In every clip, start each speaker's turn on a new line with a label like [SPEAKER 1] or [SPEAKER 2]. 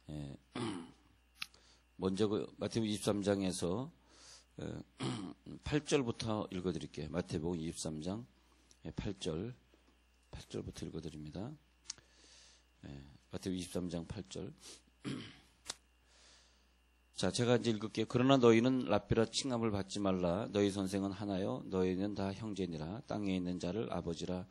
[SPEAKER 1] 예. 먼저 마태복음 23장에서 8절부터 읽어드릴게요. 마태복음 23장 8절부터 읽어드립니다. 마태복음 23장 8절. 자, 제가 이제 읽을게요. 그러나 너희는 랍비라 칭함을 받지 말라. 너희 선생은 하나요. 너희는 다 형제니라. 땅에 있는 자를 아버지라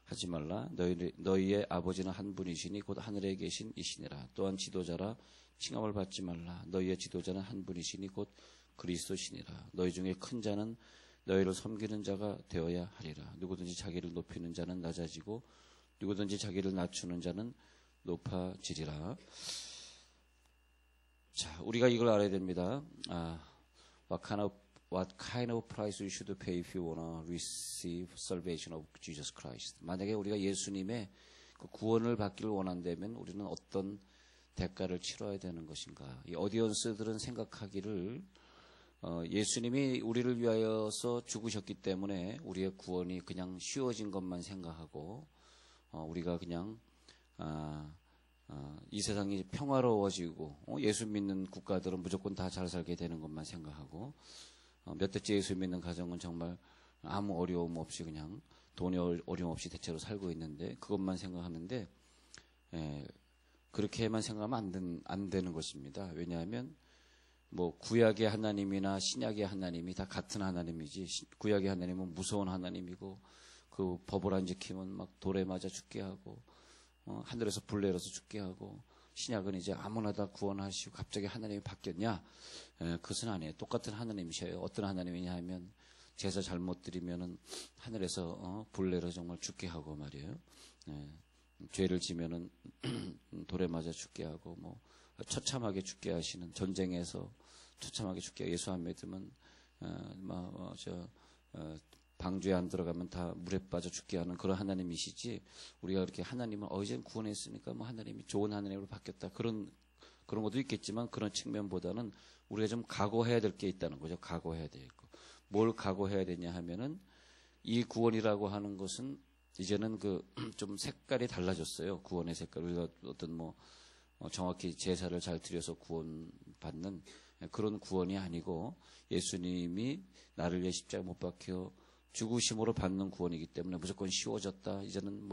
[SPEAKER 1] 하지 말라. 너희의 아버지는 한 분이시니 곧 하늘에 계신 이시니라. 또한 지도자라 칭함을 받지 말라. 너희의 지도자는 한 분이시니 곧 그리스도시니라. 너희 중에 큰 자는 너희를 섬기는 자가 되어야 하리라. 누구든지 자기를 높이는 자는 낮아지고 누구든지 자기를 낮추는 자는 높아지리라. 자, 우리가 이걸 알아야 됩니다. What kind of price you should pay if you wanna receive salvation of Jesus Christ. 만약에 우리가 예수님의 그 구원을 받기를 원한다면 우리는 어떤 대가를 치러야 되는 것인가. 이 어디언스들은 생각하기를 예수님이 우리를 위하여서 죽으셨기 때문에 우리의 구원이 그냥 쉬워진 것만 생각하고 우리가 그냥 이 세상이 평화로워지고 예수 믿는 국가들은 무조건 다 잘 살게 되는 것만 생각하고 몇 대째 예수 믿는 가정은 정말 아무 어려움 없이 그냥 돈이 어려움 없이 대체로 살고 있는데 그것만 생각하는데 그렇게만 생각하면 안 되는 것입니다. 왜냐하면 뭐 구약의 하나님이나 신약의 하나님이 다 같은 하나님이지 구약의 하나님은 무서운 하나님이고 그 법을 안 지키면 막 돌에 맞아 죽게 하고 하늘에서 불 내려서 죽게 하고 신약은 이제 아무나 다 구원하시고 갑자기 하나님이 바뀌었냐? 그것은 아니에요. 똑같은 하나님이셔요. 어떤 하나님이냐 하면 제사 잘못 드리면은 하늘에서 불 내려 정말 죽게 하고 말이에요. 죄를 지면은 돌에 맞아 죽게 하고 뭐 처참하게 죽게 하시는 전쟁에서 처참하게 죽게 예수 안 믿으면 방주에 안 들어가면 다 물에 빠져 죽게 하는 그런 하나님이시지 우리가 그렇게 하나님은 이제 구원했으니까 뭐 하나님이 좋은 하나님으로 바뀌었다 그런 것도 있겠지만 그런 측면보다는 우리가 좀 각오해야 될 게 있다는 거죠. 각오해야 될 거. 뭘 각오해야 되냐 하면은 이 구원이라고 하는 것은 이제는 좀 색깔이 달라졌어요. 구원의 색깔. 우리가 어떤 정확히 제사를 잘 드려서 구원받는 그런 구원이 아니고 예수님이 나를 위해 십자가 못 박혀 죽으심으로 받는 구원이기 때문에 무조건 쉬워졌다. 이제는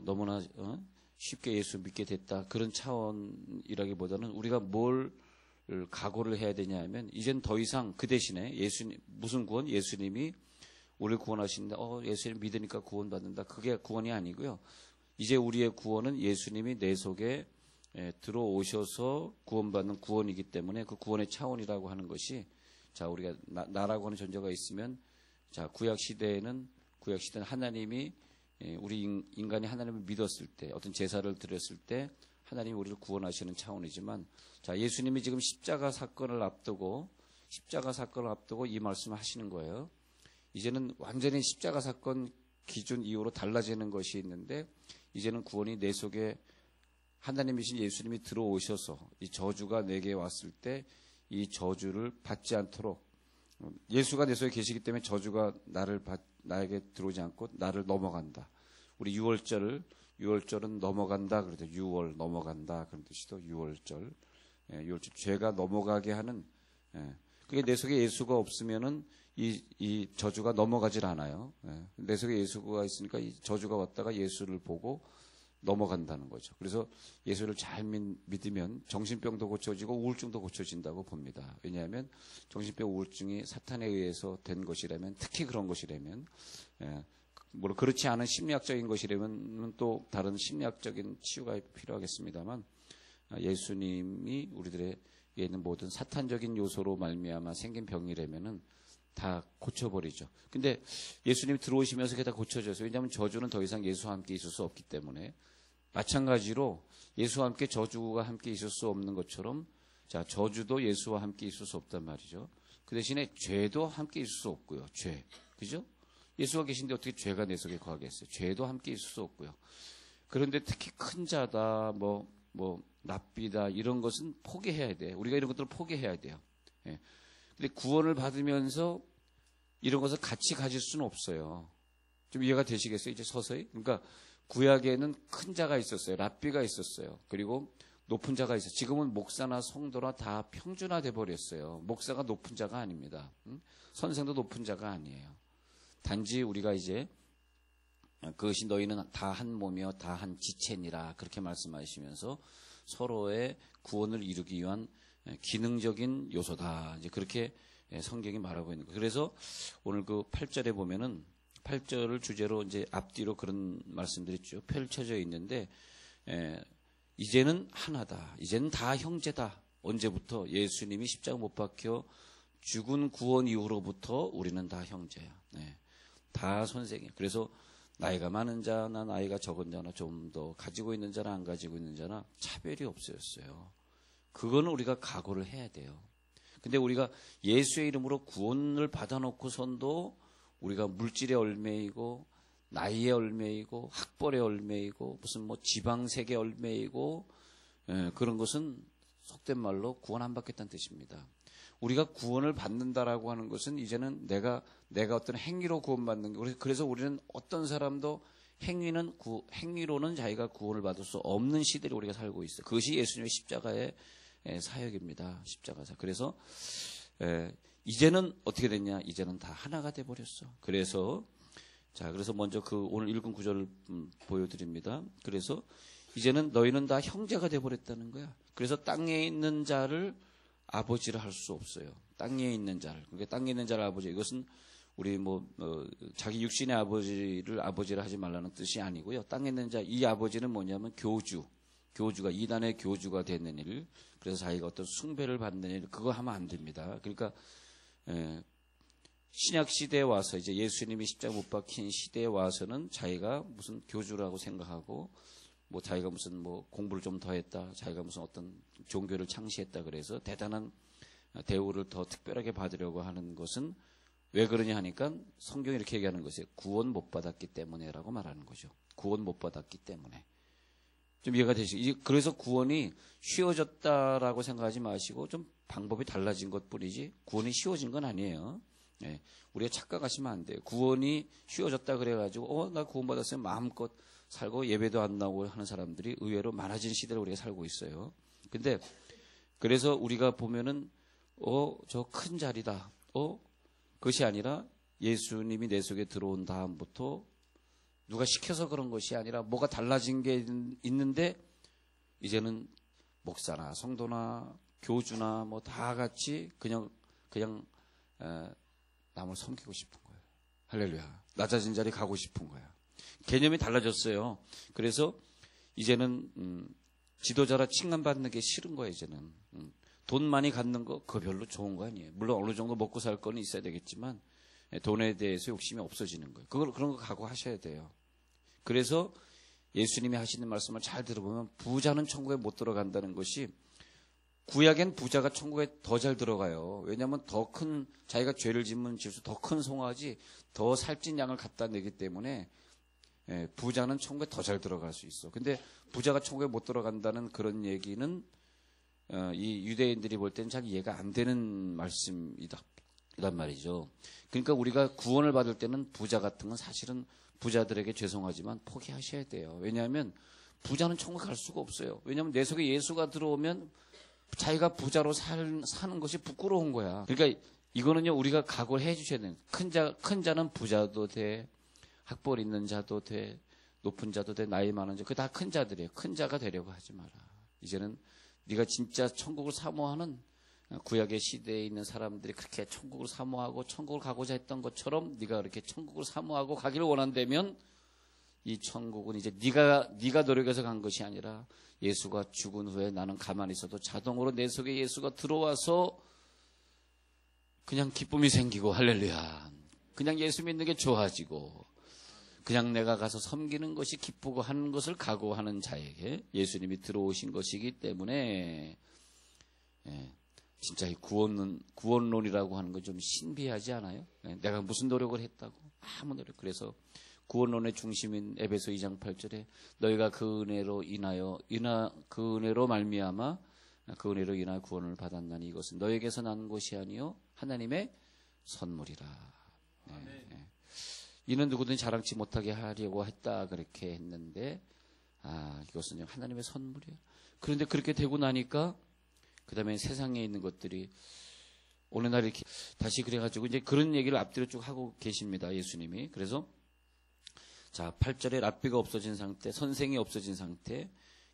[SPEAKER 1] 너무나 쉽게 예수 믿게 됐다. 그런 차원이라기보다는 우리가 뭘 각오를 해야 되냐 하면 이젠 더 이상 그 대신에 무슨 구원? 예수님이 우리를 구원하시는데 예수님 믿으니까 구원받는다. 그게 구원이 아니고요. 이제 우리의 구원은 예수님이 내 속에 들어오셔서 구원받는 구원이기 때문에 그 구원의 차원이라고 하는 것이 자, 우리가 나라고 하는 존재가 있으면 자, 구약 시대에는 하나님이 우리 인간이 하나님을 믿었을 때 어떤 제사를 드렸을 때 하나님이 우리를 구원하시는 차원이지만 자, 예수님이 지금 십자가 사건을 앞두고 이 말씀을 하시는 거예요. 이제는 완전히 십자가 사건 기준 이후로 달라지는 것이 있는데 이제는 구원이 내 속에 하나님이신 예수님이 들어오셔서 이 저주가 내게 왔을 때 이 저주를 받지 않도록 예수가 내 속에 계시기 때문에 저주가 나에게 들어오지 않고 나를 넘어간다. 우리 6월절은 넘어간다. 그래도 6월 넘어간다. 그런 뜻이죠. 6월절. 6월절 죄가 넘어가게 하는 그게 내 속에 예수가 없으면은 이 저주가 넘어가질 않아요. 내 속에 예수가 있으니까 이 저주가 왔다가 예수를 보고 넘어간다는 거죠. 그래서 예수를 잘 믿으면 정신병도 고쳐지고 우울증도 고쳐진다고 봅니다. 왜냐하면 정신병 우울증이 사탄에 의해서 된 것이라면 특히 그런 것이라면 물론 그렇지 않은 심리학적인 것이라면 또 다른 심리학적인 치유가 필요하겠습니다만 예수님이 우리들에게 있는 모든 사탄적인 요소로 말미암아 생긴 병이라면은 다 고쳐버리죠. 근데 예수님이 들어오시면서 그게 다 고쳐져서 왜냐하면 저주는 더 이상 예수와 함께 있을 수 없기 때문에 마찬가지로 예수와 함께 저주가 함께 있을 수 없는 것처럼 자 저주도 예수와 함께 있을 수 없단 말이죠. 그 대신에 죄도 함께 있을 수 없고요. 죄. 그죠? 예수가 계신데 어떻게 죄가 내 속에 거하겠어요? 죄도 함께 있을 수 없고요. 그런데 특히 큰 자다, 랍비다 이런 것은 포기해야 돼. 우리가 이런 것들을 포기해야 돼요. 예. 근데 구원을 받으면서 이런 것을 같이 가질 수는 없어요. 좀 이해가 되시겠어요? 이제 서서히. 그러니까 구약에는 큰 자가 있었어요. 랍비가 있었어요. 그리고 높은 자가 있어요. 지금은 목사나 성도나 다 평준화돼 버렸어요. 목사가 높은 자가 아닙니다. 선생도 높은 자가 아니에요. 단지 우리가 이제 그것이 너희는 다 한 몸이요 다 한 지체니라 그렇게 말씀하시면서 서로의 구원을 이루기 위한 기능적인 요소다. 이제 그렇게 성경이 말하고 있는 거예요. 그래서 오늘 그 8절에 보면은 8절을 주제로 이제 앞뒤로 그런 말씀들이 쭉 펼쳐져 있는데 이제는 하나다. 이제는 다 형제다. 언제부터? 예수님이 십자가 못 박혀 죽은 구원 이후로부터 우리는 다 형제야. 다 선생이야. 그래서 나이가 많은 자나 나이가 적은 자나 좀 더 가지고 있는 자나 안 가지고 있는 자나 차별이 없어졌어요. 그거는 우리가 각오를 해야 돼요. 근데 우리가 예수의 이름으로 구원을 받아놓고선도 우리가 물질에 얽매이고 나이에 얽매이고 학벌에 얽매이고 무슨 뭐 지방색에 얽매이고 그런 것은 속된 말로 구원 안 받겠다는 뜻입니다. 우리가 구원을 받는다라고 하는 것은 이제는 내가 어떤 행위로 구원받는 게, 그래서 우리는 어떤 사람도 행위로는 자기가 구원을 받을 수 없는 시대를 우리가 살고 있어요. 그것이 예수님의 십자가의 사역입니다. 십자가사. 그래서 이제는 어떻게 됐냐? 이제는 다 하나가 돼 버렸어. 그래서 먼저 그 오늘 읽은 구절을 보여드립니다. 그래서 이제는 너희는 다 형제가 돼 버렸다는 거야. 그래서 땅에 있는 자를 아버지를 할 수 없어요. 땅에 있는 자를. 그러니까 땅에 있는 자를 아버지. 이것은 우리 자기 육신의 아버지를 아버지를 하지 말라는 뜻이 아니고요. 땅에 있는 자, 이 아버지는 뭐냐면 교주가 이단의 교주가 되는 일. 그래서 자기가 어떤 숭배를 받는 일, 그거 하면 안 됩니다. 그러니까 신약 시대에 와서 이제 예수님이 십자가 못 박힌 시대에 와서는 자기가 무슨 교주라고 생각하고 뭐 자기가 무슨 뭐 공부를 좀 더 했다, 자기가 무슨 어떤 종교를 창시했다 그래서 대단한 대우를 더 특별하게 받으려고 하는 것은 왜 그러냐 하니까 성경이 이렇게 얘기하는 것이에요. 구원 못 받았기 때문에라고 말하는 거죠. 구원 못 받았기 때문에. 좀 이해가 되시죠? 그래서 구원이 쉬워졌다라고 생각하지 마시고 좀 방법이 달라진 것 뿐이지 구원이 쉬워진 건 아니에요. 우리가 착각하시면 안 돼요. 구원이 쉬워졌다 그래가지고 나 구원 받았으면 마음껏 살고 예배도 안 나오고 하는 사람들이 의외로 많아진 시대를 우리가 살고 있어요. 근데 그래서 우리가 보면은 저 큰 자리다. 그것이 아니라 예수님이 내 속에 들어온 다음부터 누가 시켜서 그런 것이 아니라 뭐가 달라진 게 있는데 이제는 목사나 성도나 교주나 뭐 다 같이 그냥 남을 섬기고 싶은 거예요. 할렐루야. 낮아진 자리 가고 싶은 거야. 개념이 달라졌어요. 그래서 이제는 지도자라 칭찬받는 게 싫은 거예요. 이제는 돈 많이 갖는 거 그거 별로 좋은 거 아니에요. 물론 어느 정도 먹고 살 거는 있어야 되겠지만 돈에 대해서 욕심이 없어지는 거예요. 그런 거 각오하셔야 돼요. 그래서 예수님이 하시는 말씀을 잘 들어보면 부자는 천국에 못 들어간다는 것이, 구약엔 부자가 천국에 더 잘 들어가요. 왜냐하면 더 큰, 자기가 죄를 짓는 질수 더 큰 송아지, 더 살찐 양을 갖다 내기 때문에 부자는 천국에 더 잘 들어갈 수 있어. 근데 부자가 천국에 못 들어간다는 그런 얘기는 이 유대인들이 볼 때는 잘 이해가 안 되는 말씀이란 말이죠. 그러니까 우리가 구원을 받을 때는 부자 같은 건 사실은 부자들에게 죄송하지만 포기하셔야 돼요. 왜냐하면 부자는 천국에 갈 수가 없어요. 왜냐하면 내 속에 예수가 들어오면 자기가 부자로 사는 것이 부끄러운 거야. 그러니까 이거는요, 우리가 각오를 해 주셔야 돼요. 큰 자는 부자도 돼, 학벌 있는 자도 돼, 높은 자도 돼, 나이 많은 자, 그게 다 큰 자들이에요. 큰 자가 되려고 하지 마라. 이제는 네가 진짜 천국을 사모하는, 구약의 시대에 있는 사람들이 그렇게 천국을 사모하고 천국을 가고자 했던 것처럼 네가 그렇게 천국을 사모하고 가기를 원한다면 이 천국은 이제 네가 노력해서 간 것이 아니라 예수가 죽은 후에 나는 가만히 있어도 자동으로 내 속에 예수가 들어와서 그냥 기쁨이 생기고, 할렐루야, 그냥 예수 믿는 게 좋아지고 그냥 내가 가서 섬기는 것이 기쁘고 하는 것을 각오하는 자에게 예수님이 들어오신 것이기 때문에 진짜 이 구원론이라고 하는 건 좀 신비하지 않아요? 내가 무슨 노력을 했다고? 아무 노력. 그래서 구원론의 중심인 에베소 2장 8절에 너희가 그 은혜로 그 은혜로 말미암아 그 은혜로 인하여 구원을 받았나니 이것은 너에게서 난 것이 아니요 하나님의 선물이라. 이는 누구든지 자랑치 못하게 하려고 했다 그렇게 했는데 이것은 하나님의 선물이에요. 그런데 그렇게 되고 나니까 그 다음에 세상에 있는 것들이 오늘날 이렇게 다시 그래가지고 이제 그런 얘기를 앞뒤로 쭉 하고 계십니다. 예수님이. 그래서 자 8절에 랍비가 없어진 상태, 선생이 없어진 상태,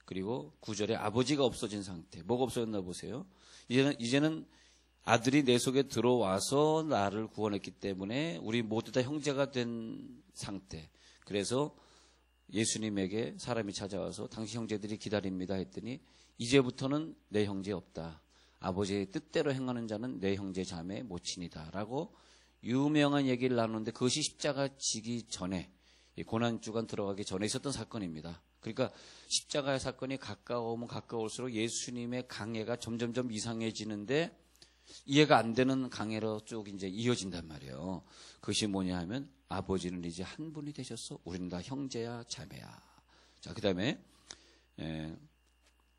[SPEAKER 1] 그리고 9절에 아버지가 없어진 상태. 뭐가 없어졌나 보세요. 이제는 아들이 내 속에 들어와서 나를 구원했기 때문에 우리 모두 다 형제가 된 상태. 그래서 예수님에게 사람이 찾아와서 당신 형제들이 기다립니다 했더니 이제부터는 내 형제 없다. 아버지의 뜻대로 행하는 자는 내 형제 자매 모친이다 라고 유명한 얘기를 나누는데 그것이 십자가 지기 전에 고난주간 들어가기 전에 있었던 사건입니다. 그러니까 십자가의 사건이 가까우면 가까울수록 예수님의 강해가 점점점 이상해지는데 이해가 안 되는 강해로 쭉 이제 이어진단 말이에요. 그것이 뭐냐 하면 아버지는 이제 한 분이 되셨어. 우리는 다 형제야 자매야. 자, 그 다음에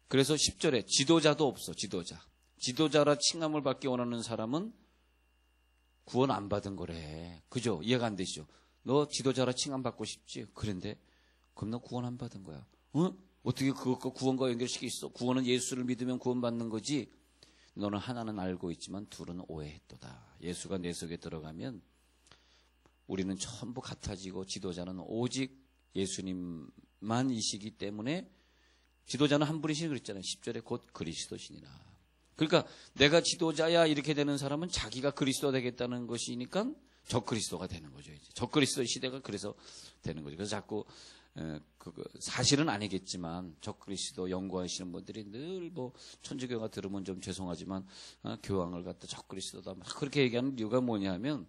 [SPEAKER 1] 그래서 10절에 지도자도 없어. 지도자라 칭함을 받기 원하는 사람은 구원 안 받은 거래. 그죠? 이해가 안 되시죠? 너 지도자라 칭함 받고 싶지? 그런데 그럼 너 구원 안 받은 거야. 어떻게 그것과 구원과 연결시키겠어? 구원은 예수를 믿으면 구원받는 거지. 너는 하나는 알고 있지만 둘은 오해했도다. 예수가 내 속에 들어가면 우리는 전부 같아지고 지도자는 오직 예수님만이시기 때문에 지도자는 한 분이시니 그랬잖아요. 10절에 곧 그리스도시니라. 그러니까 내가 지도자야 이렇게 되는 사람은 자기가 그리스도가 되겠다는 것이니까 적그리스도가 되는 거죠. 이제 적그리스도 시대가 그래서 되는 거죠. 그래서 자꾸 사실은 아니겠지만 적그리스도 연구하시는 분들이 늘 뭐 천주교가 들으면 좀 죄송하지만 교황을 갖다 적그리스도다 막 그렇게 얘기하는 이유가 뭐냐면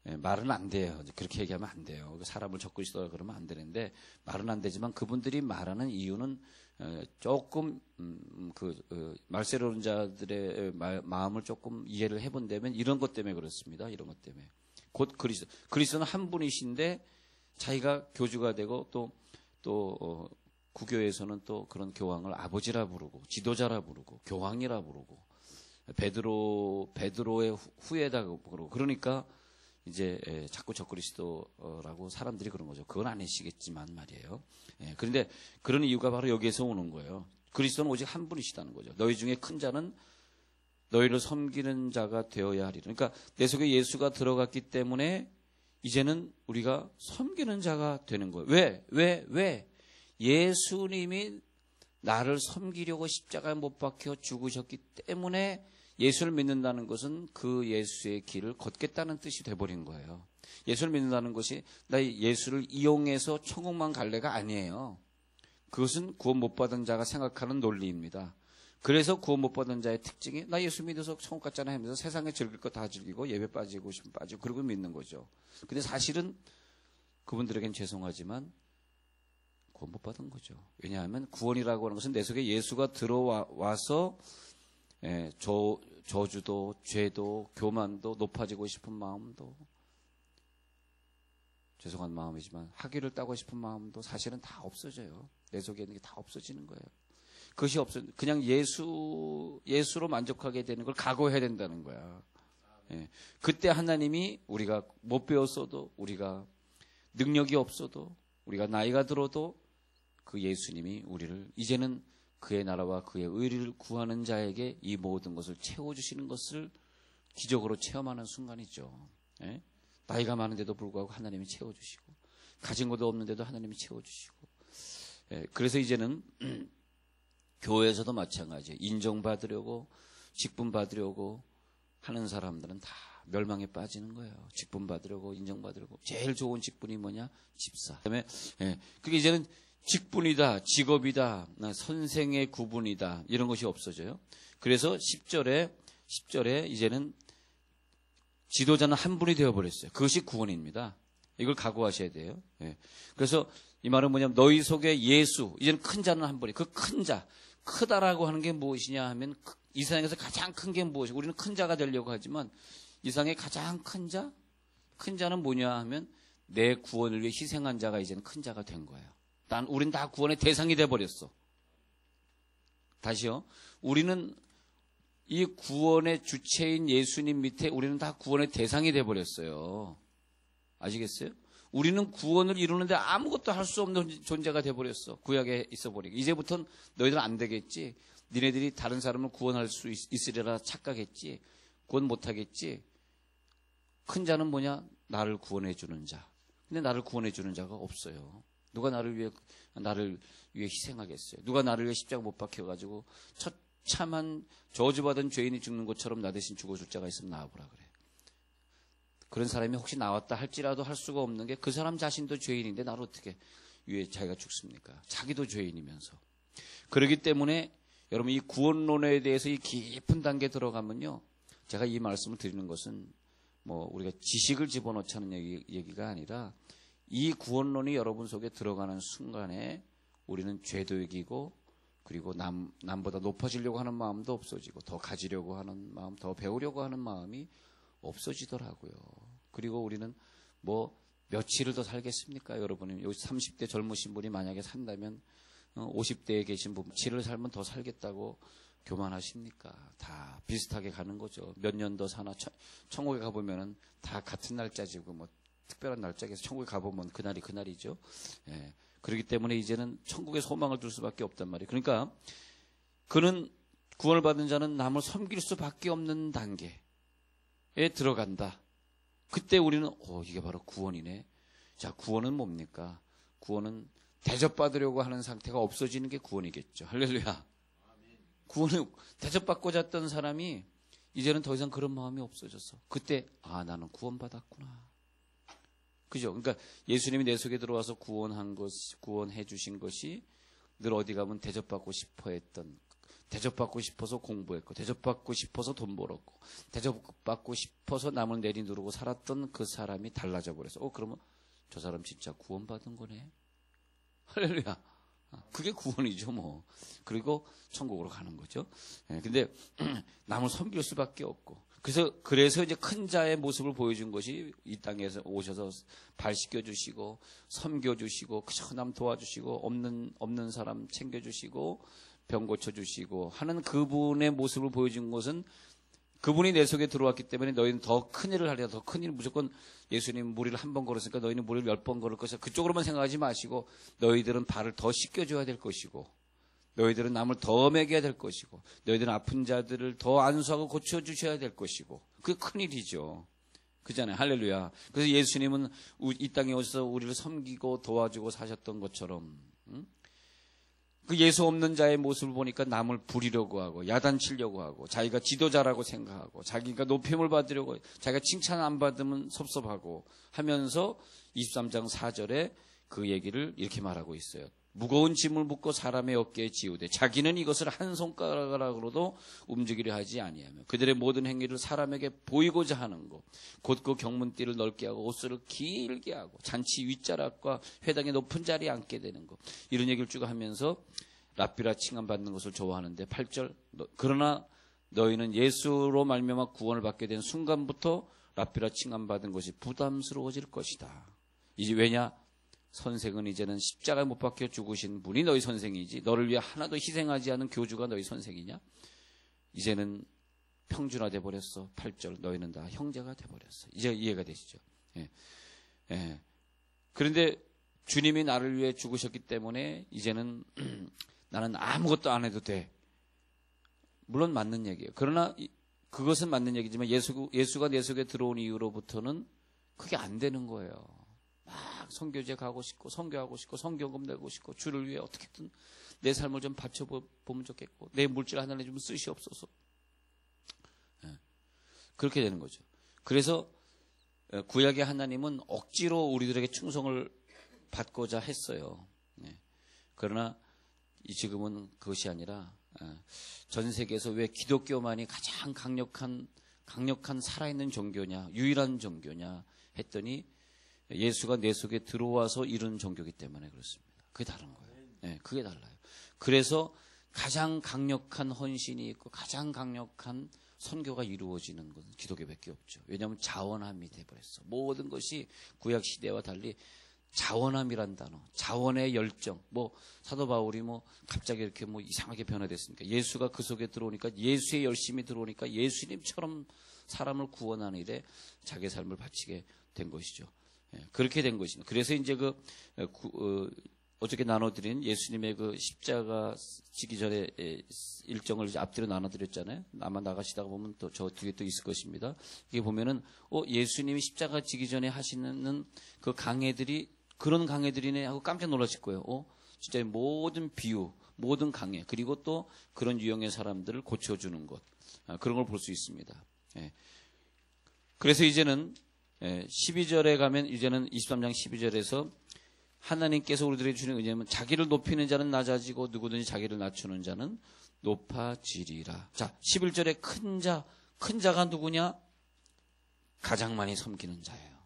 [SPEAKER 1] 말은 안 돼요. 그렇게 얘기하면 안 돼요. 사람을 적그리스도라 그러면 안 되는데 말은 안 되지만 그분들이 말하는 이유는 조금 말세로는 자들의 마음을 조금 이해를 해본다면 이런 것 때문에 그렇습니다. 이런 것 때문에 곧 그리스도는 한 분이신데 자기가 교주가 되고 또 구교에서는 또 그런 교황을 아버지라 부르고 지도자라 부르고 교황이라 부르고 베드로의 후예다 그러고 그러니까 이제 자꾸 적그리스도라고 사람들이 그런 거죠. 그건 아니시겠지만 말이에요. 그런데 그런 이유가 바로 여기에서 오는 거예요. 그리스도는 오직 한 분이시다는 거죠. 너희 중에 큰 자는 너희를 섬기는 자가 되어야 하리라. 그러니까 내 속에 예수가 들어갔기 때문에 이제는 우리가 섬기는 자가 되는 거예요. 왜? 예수님이 나를 섬기려고 십자가에 못 박혀 죽으셨기 때문에 예수를 믿는다는 것은 그 예수의 길을 걷겠다는 뜻이 돼버린 거예요. 예수를 믿는다는 것이 나 예수를 이용해서 천국만 갈래가 아니에요. 그것은 구원 못 받은 자가 생각하는 논리입니다. 그래서 구원 못 받은 자의 특징이 나 예수 믿어서 천국 갔잖아 하면서 세상에 즐길 거 다 즐기고 예배 빠지고 싶으면 빠지고 그러고 믿는 거죠. 근데 사실은 그분들에겐 죄송하지만 구원 못 받은 거죠. 왜냐하면 구원이라고 하는 것은 내 속에 예수가 들어와서 저주도 죄도 교만도 높아지고 싶은 마음도 죄송한 마음이지만 학위를 따고 싶은 마음도 사실은 다 없어져요. 내 속에 있는 게 다 없어지는 거예요. 그것이 그냥 예수로 만족하게 되는 걸 각오해야 된다는 거야. 그때 하나님이 우리가 못 배웠어도 우리가 능력이 없어도 우리가 나이가 들어도 그 예수님이 우리를 이제는 그의 나라와 그의 의를 구하는 자에게 이 모든 것을 채워주시는 것을 기적으로 체험하는 순간이죠. 나이가 많은데도 불구하고 하나님이 채워주시고 가진 것도 없는데도 하나님이 채워주시고 그래서 이제는 교회에서도 마찬가지예요. 인정받으려고 직분 받으려고 하는 사람들은 다 멸망에 빠지는 거예요. 직분 받으려고 인정받으려고 제일 좋은 직분이 뭐냐? 집사. 그다음에 그게 이제는 직분이다, 직업이다, 선생의 구분이다 이런 것이 없어져요. 그래서 10절에 이제는 지도자는 한 분이 되어버렸어요. 그것이 구원입니다. 이걸 각오하셔야 돼요. 그래서 이 말은 뭐냐면 너희 속에 예수, 이제는 큰 자는 한 분이 그 큰 자, 크다라고 하는 게 무엇이냐 하면 이 세상에서 가장 큰 게 무엇이고 우리는 큰 자가 되려고 하지만 이 세상에 가장 큰 자? 큰 자는 뭐냐 하면 내 구원을 위해 희생한 자가 이제는 큰 자가 된 거예요. 우린 다 구원의 대상이 돼버렸어. 다시요. 우리는 이 구원의 주체인 예수님 밑에 우리는 다 구원의 대상이 돼버렸어요. 아시겠어요? 우리는 구원을 이루는데 아무것도 할 수 없는 존재가 돼버렸어. 구약에 있어 버리고. 이제부터는 너희들 안 되겠지. 니네들이 다른 사람을 구원할 수 있으리라 착각했지. 구원 못하겠지. 큰 자는 뭐냐? 나를 구원해 주는 자. 근데 나를 구원해 주는 자가 없어요. 누가 나를 위해 희생하겠어요? 누가 나를 위해 십자가 못 박혀가지고 처참한 저주받은 죄인이 죽는 것처럼 나 대신 죽어줄 자가 있으면 나와보라 그래. 그런 사람이 혹시 나왔다 할지라도 할 수가 없는 게 그 사람 자신도 죄인인데 나를 어떻게 위해 자기가 죽습니까? 자기도 죄인이면서. 그렇기 때문에 여러분 이 구원론에 대해서 이 깊은 단계에 들어가면요. 제가 이 말씀을 드리는 것은 뭐 우리가 지식을 집어넣자는 얘기가 아니라 이 구원론이 여러분 속에 들어가는 순간에 우리는 죄도 이기고 그리고 남보다 높아지려고 하는 마음도 없어지고 더 가지려고 하는 마음, 더 배우려고 하는 마음이 없어지더라고요. 그리고 우리는 뭐 며칠을 더 살겠습니까? 여러분이 30대 젊으신 분이 만약에 산다면 50대에 계신 분 며칠을 살면 더 살겠다고 교만하십니까? 다 비슷하게 가는 거죠. 몇 년 더 사나 천국에 가보면은 다 같은 날짜지고 뭐 특별한 날짜에서 천국에 가보면 그날이 그날이죠. 예. 그렇기 때문에 이제는 천국에 소망을 둘 수밖에 없단 말이에요. 그러니까 그는 구원을 받은 자는 남을 섬길 수밖에 없는 단계에 들어간다. 그때 우리는 이게 바로 구원이네. 자, 구원은 뭡니까? 구원은 대접받으려고 하는 상태가 없어지는 게 구원이겠죠. 할렐루야. 구원을 대접받고자 했던 사람이 이제는 더 이상 그런 마음이 없어졌어. 그때 나는 구원받았구나. 그죠? 그러니까 예수님이 내 속에 들어와서 구원해 주신 것이 늘 어디 가면 대접받고 싶어 했던, 대접받고 싶어서 공부했고, 대접받고 싶어서 돈 벌었고, 대접받고 싶어서 남을 내리누르고 살았던 그 사람이 달라져 버렸어. 그러면 저 사람 진짜 구원받은 거네. 할렐루야. 그게 구원이죠, 뭐. 그리고 천국으로 가는 거죠. 근데 남을 섬길 수밖에 없고. 그래서 이제 큰 자의 모습을 보여준 것이 이 땅에서 오셔서 발 씻겨주시고, 섬겨주시고, 그저 남 도와주시고, 없는 사람 챙겨주시고, 병 고쳐주시고 하는 그분의 모습을 보여준 것은 그분이 내 속에 들어왔기 때문에 너희는 더 큰 일을 하리라. 더 큰 일, 무조건 예수님 무리를 한 번 걸었으니까 너희는 무리를 10번 걸을 것이다. 그쪽으로만 생각하지 마시고 너희들은 발을 더 씻겨줘야 될 것이고 너희들은 남을 더 먹여야 될 것이고 너희들은 아픈 자들을 더 안수하고 고쳐주셔야 될 것이고 그게 큰일이죠. 그잖아요. 할렐루야. 그래서 예수님은 이 땅에 오셔서 우리를 섬기고 도와주고 사셨던 것처럼 그 예수 없는 자의 모습을 보니까 남을 부리려고 하고 야단치려고 하고 자기가 지도자라고 생각하고 자기가 높임을 받으려고 자기가 칭찬 안 받으면 섭섭하고 하면서 23장 4절에 그 얘기를 이렇게 말하고 있어요. 무거운 짐을 묶고 사람의 어깨에 지우되 자기는 이것을 한 손가락으로도 움직이려 하지 아니하며 그들의 모든 행위를 사람에게 보이고자 하는 것 곧 그 경문띠를 넓게 하고 옷을 길게 하고 잔치 윗자락과 회당의 높은 자리에 앉게 되는 것 이런 얘기를 쭉 하면서 랍비라 칭함받는 것을 좋아하는데 8절 그러나 너희는 예수로 말미암아 구원을 받게 된 순간부터 랍비라 칭함받은 것이 부담스러워질 것이다. 이제 왜냐? 선생은 이제는 십자가에 못 박혀 죽으신 분이 너희 선생이지 너를 위해 하나도 희생하지 않은 교주가 너희 선생이냐? 이제는 평준화돼 버렸어. 8절 너희는 다 형제가 돼 버렸어. 이제 이해가 되시죠? 예. 그런데 주님이 나를 위해 죽으셨기 때문에 이제는 나는 아무것도 안 해도 돼. 물론 맞는 얘기예요. 그러나 그것은 맞는 얘기지만 예수가 내 속에 들어온 이후로부터는 그게 안 되는 거예요. 막 선교제 가고 싶고 선교하고 싶고 선교금 내고 싶고 주를 위해 어떻게든 내 삶을 좀 바쳐보면 좋겠고 내 물질 하나를 좀 쓰시옵소서. 그렇게 되는 거죠. 그래서 구약의 하나님은 억지로 우리들에게 충성을 받고자 했어요. 그러나 지금은 그것이 아니라 전 세계에서 왜 기독교만이 가장 강력한 살아있는 종교냐 유일한 종교냐 했더니 예수가 내 속에 들어와서 이룬 종교이기 때문에 그렇습니다. 그게 다른 거예요. 그게 달라요. 그래서 가장 강력한 헌신이 있고 가장 강력한 선교가 이루어지는 것은 기독교밖에 없죠. 왜냐하면 자원함이 돼버렸어. 모든 것이 구약 시대와 달리 자원함이란 단어, 자원의 열정. 사도 바울이 갑자기 이렇게 이상하게 변화됐으니까 예수가 그 속에 들어오니까 예수의 열심이 들어오니까 예수님처럼 사람을 구원하는 일에 자기 삶을 바치게 된 것이죠. 그렇게 된 것입니다. 그래서 이제 어저께 나눠드린 예수님의 그 십자가 지기 전에 일정을 이제 앞뒤로 나눠드렸잖아요. 아마 나가시다가 보면 또 저 뒤에 또 있을 것입니다. 이게 보면은, 예수님이 십자가 지기 전에 하시는 그 강해들이 그런 강해들이네 하고 깜짝 놀라실 거예요. 진짜 모든 비유, 모든 강해, 그리고 또 그런 유형의 사람들을 고쳐주는 것. 그런 걸 볼 수 있습니다. 그래서 이제는 12절에 가면 이제는 23장 12절에서 하나님께서 우리들에게 주는 은혜는 자기를 높이는 자는 낮아지고 누구든지 자기를 낮추는 자는 높아지리라. 자, 11절에 큰 자가 누구냐? 가장 많이 섬기는 자예요.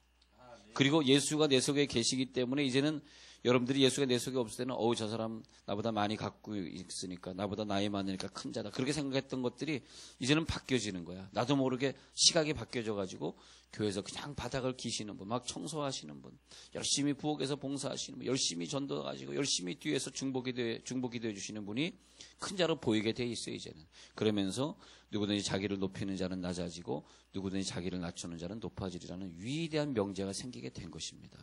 [SPEAKER 1] 그리고 예수가 내 속에 계시기 때문에 이제는 여러분들이 예수가 내 속에 없을 때는 저 사람 나보다 많이 갖고 있으니까, 나보다 나이 많으니까 큰 자다, 그렇게 생각했던 것들이 이제는 바뀌어지는 거야. 나도 모르게 시각이 바뀌어져 가지고 교회에서 그냥 바닥을 기시는 분, 막 청소하시는 분, 열심히 부엌에서 봉사하시는 분, 열심히 전도 가지고 열심히 뒤에서 중보기도해 주시는 분이 큰 자로 보이게 돼 있어요. 이제는. 그러면서 누구든지 자기를 높이는 자는 낮아지고 누구든지 자기를 낮추는 자는 높아지리라는 위대한 명제가 생기게 된 것입니다.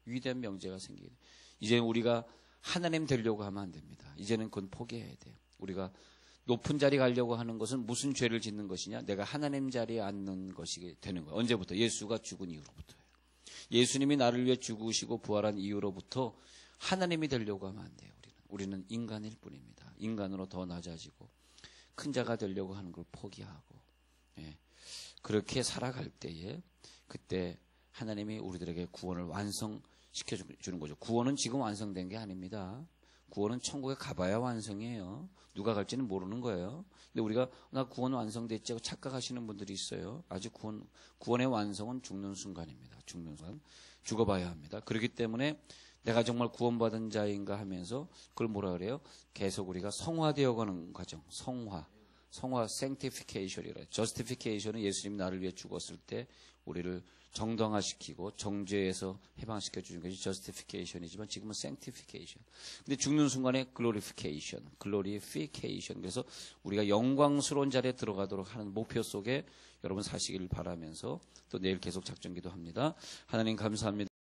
[SPEAKER 1] 위대한 명제가 생기게 돼. 이제 우리가 하나님 되려고 하면 안 됩니다. 이제는 그건 포기해야 돼요. 우리가 높은 자리 가려고 하는 것은 무슨 죄를 짓는 것이냐? 내가 하나님 자리에 앉는 것이 되는 거예요. 언제부터? 예수가 죽은 이후로부터예요. 예수님이 나를 위해 죽으시고 부활한 이후로부터 하나님이 되려고 하면 안 돼요. 우리는 인간일 뿐입니다. 인간으로 더 낮아지고 큰 자가 되려고 하는 걸 포기하고, 그렇게 살아갈 때에 그때 하나님이 우리들에게 구원을 완성시켜 주는 거죠. 구원은 지금 완성된 게 아닙니다. 구원은 천국에 가봐야 완성이에요. 누가 갈지는 모르는 거예요. 근데 우리가 나 구원 완성됐지 하고 착각하시는 분들이 있어요. 아직 구원의 완성은 죽는 순간입니다. 죽는 순간. 죽어봐야 합니다. 그렇기 때문에 내가 정말 구원받은 자인가 하면서 그걸 뭐라 그래요? 계속 우리가 성화되어 가는 과정. 성화, sanctification이라. justification은 예수님이 나를 위해 죽었을 때 우리를 정당화시키고 정죄에서 해방시켜 주는 것이 justification이지만 지금은 sanctification. 근데 죽는 순간에 glorification. 그래서 우리가 영광스러운 자리에 들어가도록 하는 목표 속에 여러분 사시기를 바라면서 또 내일 계속 작전기도 합니다. 하나님 감사합니다.